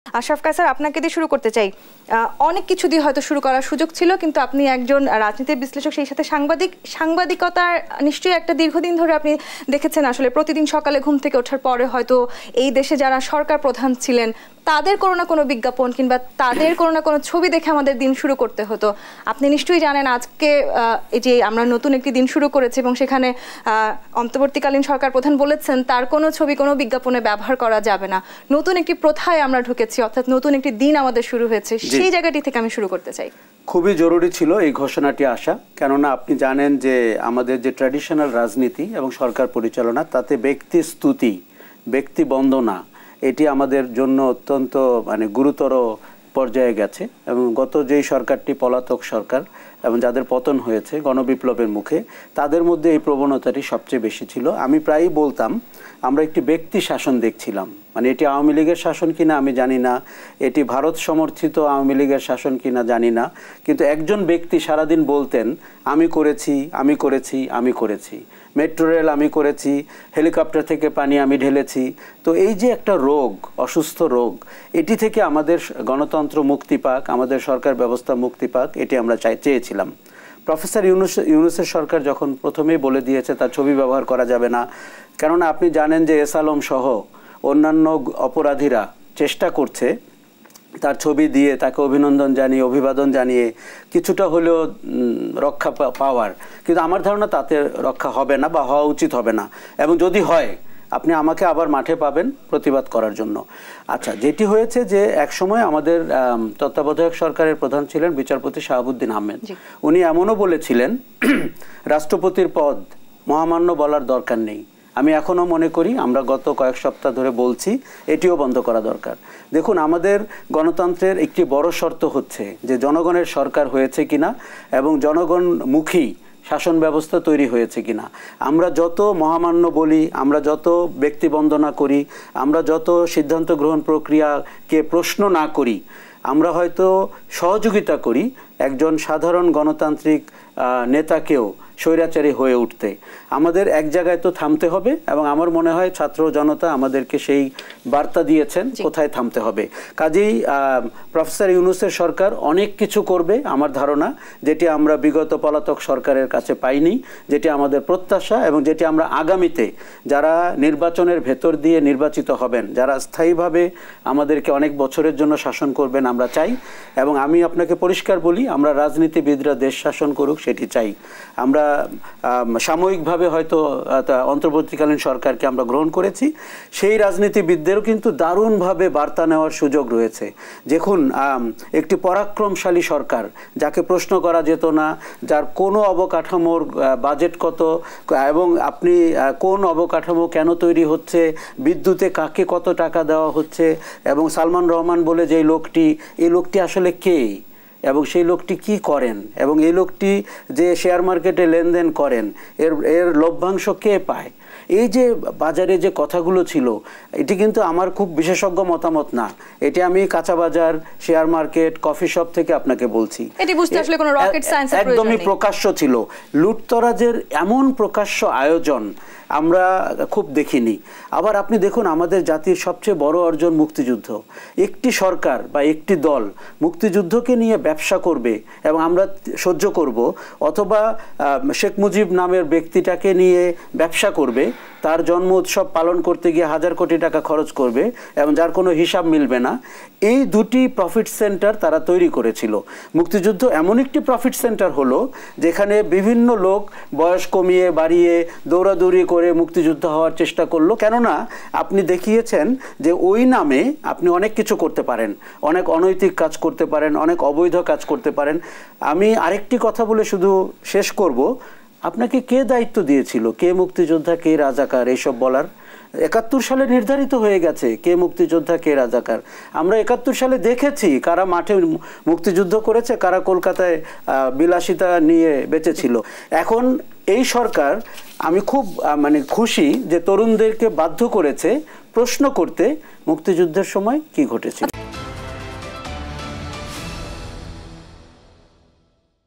আশরাফ কায়সার, আপনাকে দিয়ে শুরু করতে চাই। অনেক কিছু দিয়ে হয়তো শুরু করার সুযোগ ছিল, কিন্তু আপনি একজন রাজনীতির বিশ্লেষক, সেই সাথে সাংবাদিকতার নিশ্চয়ই একটা দীর্ঘদিন ধরে আপনি দেখেছেন আসলে প্রতিদিন সকালে ঘুম থেকে ওঠার পরে হয়তো এই দেশে যারা সরকার প্রধান ছিলেন তাদের কোনো না কোনো বিজ্ঞাপন কিংবা তাদের কোনো না কোনো ছবি দেখে আমাদের দিন শুরু করতে হতো। আপনি নিশ্চয়ই জানেন আজকে এই যে আমরা নতুন একটি দিন শুরু করেছি এবং সেখানে অন্তর্বর্তীকালীন সরকার প্রধান বলেছেন তার কোনো ছবি কোনো বিজ্ঞাপনে ব্যবহার করা যাবে না। নতুন একটি প্রথায় আমরা ঢুকেছি, অর্থাৎ নতুন একটি দিন আমাদের শুরু হয়েছে। সেই জায়গাটি থেকে আমি শুরু করতে চাই। খুবই জরুরি ছিল এই ঘোষণাটি আসা, কেননা আপনি জানেন যে আমাদের যে ট্র্যাডিশনাল রাজনীতি এবং সরকার পরিচালনা, তাতে ব্যক্তি স্তুতি, ব্যক্তি বন্দনা এটি আমাদের জন্য অত্যন্ত গুরুতর পর্যায়ে গেছে। এবং গত যেই সরকারটি পলাতক সরকার এবং যাদের পতন হয়েছে গণবিপ্লবের মুখে, তাদের মধ্যে এই প্রবণতাটি সবচেয়ে বেশি ছিল। আমি প্রায়ই বলতাম আমরা একটি ব্যক্তি শাসন দেখছিলাম, এটি আওয়ামী লীগের শাসন কিনা আমি জানি না, এটি ভারত সমর্থিত আওয়ামী লীগের শাসন কিনা জানি না, কিন্তু একজন ব্যক্তি সারাদিন বলতেন আমি করেছি, আমি করেছি, আমি করেছি, মেট্রো রেল আমি করেছি, হেলিকপ্টার থেকে পানি আমি ঢেলেছি। তো এই যে একটা রোগ, অসুস্থ রোগ, এটি থেকে আমাদের গণতন্ত্র মুক্তি পাক, আমাদের সরকার ব্যবস্থা মুক্তি পাক, এটি আমরা চেয়েছিলাম। প্রফেসর ইউনূসের সরকার যখন প্রথমেই বলে দিয়েছে তার ছবি ব্যবহার করা যাবে না, কেননা আপনি জানেন যে এস আলম সহ অন্যান্য অপরাধীরা চেষ্টা করছে তার ছবি দিয়ে তাকে অভিনন্দন জানিয়ে, অভিবাদন জানিয়ে কিছুটা হলেও রক্ষা পাওয়ার, কিন্তু আমার ধারণা তাতে রক্ষা হবে না বা হওয়া উচিত হবে না। এবং যদি হয় আপনি আমাকে আবার মাঠে পাবেন প্রতিবাদ করার জন্য। আচ্ছা, যেটি হয়েছে যে একসময় আমাদের তত্ত্বাবধায়ক সরকারের প্রধান ছিলেন বিচারপতি শাহাবুদ্দিন আহমেদ। উনি এমনও বলেছিলেন রাষ্ট্রপতির পদ মহামান্য বলার দরকার নেই। আমি এখনও মনে করি, আমরা গত কয়েক সপ্তাহ ধরে বলছি, এটিও বন্ধ করা দরকার। দেখুন, আমাদের গণতন্ত্রের একটি বড় শর্ত হচ্ছে যে জনগণের সরকার হয়েছে কিনা এবং জনগণমুখী শাসন ব্যবস্থা তৈরি হয়েছে কিনা। আমরা যত মহামান্য বলি, আমরা যত ব্যক্তি বন্দনা করি, আমরা যত সিদ্ধান্ত গ্রহণ প্রক্রিয়াকে প্রশ্ন না করি, আমরা হয়তো সহযোগিতা করি একজন সাধারণ গণতান্ত্রিক নেতাকেও স্বৈরাচারী হয়ে উঠতে। আমাদের এক জায়গায় তো থামতে হবে, এবং আমার মনে হয় ছাত্র জনতা আমাদেরকে সেই বার্তা দিয়েছেন কোথায় থামতে হবে। কাজেই প্রফেসর ইউনূসের সরকার অনেক কিছু করবে আমার ধারণা, যেটি আমরা বিগত পলাতক সরকারের কাছে পাইনি, যেটি আমাদের প্রত্যাশা এবং যেটি আমরা আগামীতে যারা নির্বাচনের ভেতর দিয়ে নির্বাচিত হবেন, যারা স্থায়ীভাবে আমাদেরকে অনেক বছরের জন্য শাসন করবেন, আমরা চাই। এবং আমি আপনাকে পরিষ্কার বলি, আমরা রাজনীতিবিদরা দেশ শাসন করুক সেটি চাই। আমরা সাময়িকভাবে হয়তো অন্তর্বর্তীকালীন সরকারকে আমরা গ্রহণ করেছি, সেই রাজনীতিবিদদেরও কিন্তু দারুণভাবে বার্তা নেওয়ার সুযোগ রয়েছে। দেখুন, একটি পরাক্রমশালী সরকার যাকে প্রশ্ন করা যেত না, যার কোনো অবকাঠামোর বাজেট কত এবং আপনি কোন অবকাঠামো কেন তৈরি হচ্ছে, বিদ্যুতে কাকে কত টাকা দেওয়া হচ্ছে, এবং সালমান রহমান বলে যে লোকটি, এই লোকটি আসলে কে এবং সেই লোকটি কি করেন, এবং এই লোকটি যে শেয়ার মার্কেটে লেনদেন করেন এর লভ্যাংশ কে পায়, এই যে বাজারে যে কথাগুলো ছিল, এটি কিন্তু আমার খুব বিশেষজ্ঞ মতামত না, এটি আমি কাঁচা বাজার, শেয়ার মার্কেট, কফি শপ থেকে আপনাকে বলছি। এটি বুঝতে আসলে কোনো রকেট সায়েন্সের প্রয়োজন নেই, একদমই প্রকাশ্য ছিল। লুটতরাজের এমন প্রকাশ্য আয়োজন আমরা খুব দেখিনি। আবার আপনি দেখুন, আমাদের জাতির সবচেয়ে বড় অর্জন মুক্তিযুদ্ধ। একটি সরকার বা একটি দল মুক্তিযুদ্ধকে নিয়ে ব্যবসা করবে এবং আমরা সহ্য করব, অথবা শেখ মুজিব নামের ব্যক্তিটাকে নিয়ে ব্যবসা করবে, তার জন্ম উৎসব পালন করতে গিয়ে হাজার কোটি টাকা খরচ করবে এবং যার কোনো হিসাব মিলবে না, এই দুটি প্রফিট সেন্টার তারা তৈরি করেছিল। মুক্তিযুদ্ধ এমন একটি প্রফিট সেন্টার হলো যেখানে বিভিন্ন লোক বয়স কমিয়ে বাড়িয়ে দৌড়াদৌড়ি করে মুক্তিযুদ্ধ হওয়ার চেষ্টা করলো। কেননা আপনি দেখিয়েছেন যে ওই নামে আপনি অনেক কিছু করতে পারেন, অনেক অনৈতিক কাজ করতে পারেন, অনেক অবৈধ কাজ করতে পারেন। আমি আরেকটি কথা বলে শুধু শেষ করব, আপনাকে কে দায়িত্ব দিয়েছিল কে মুক্তিযোদ্ধা কে রাজাকার এইসব বলার? ৭১ সালে নির্ধারিত হয়ে গেছে কে মুক্তিযোদ্ধা কে রাজাকার। আমরা ৭১ সালে দেখেছি কারা মাঠে মুক্তিযুদ্ধ করেছে, কারা কলকাতায় বিলাসিতা নিয়ে বেঁচেছিল। এখন এই সরকার, আমি খুব খুশি যে তরুণদেরকে বাধ্য করেছে প্রশ্ন করতে মুক্তিযুদ্ধের সময় কি ঘটেছিল।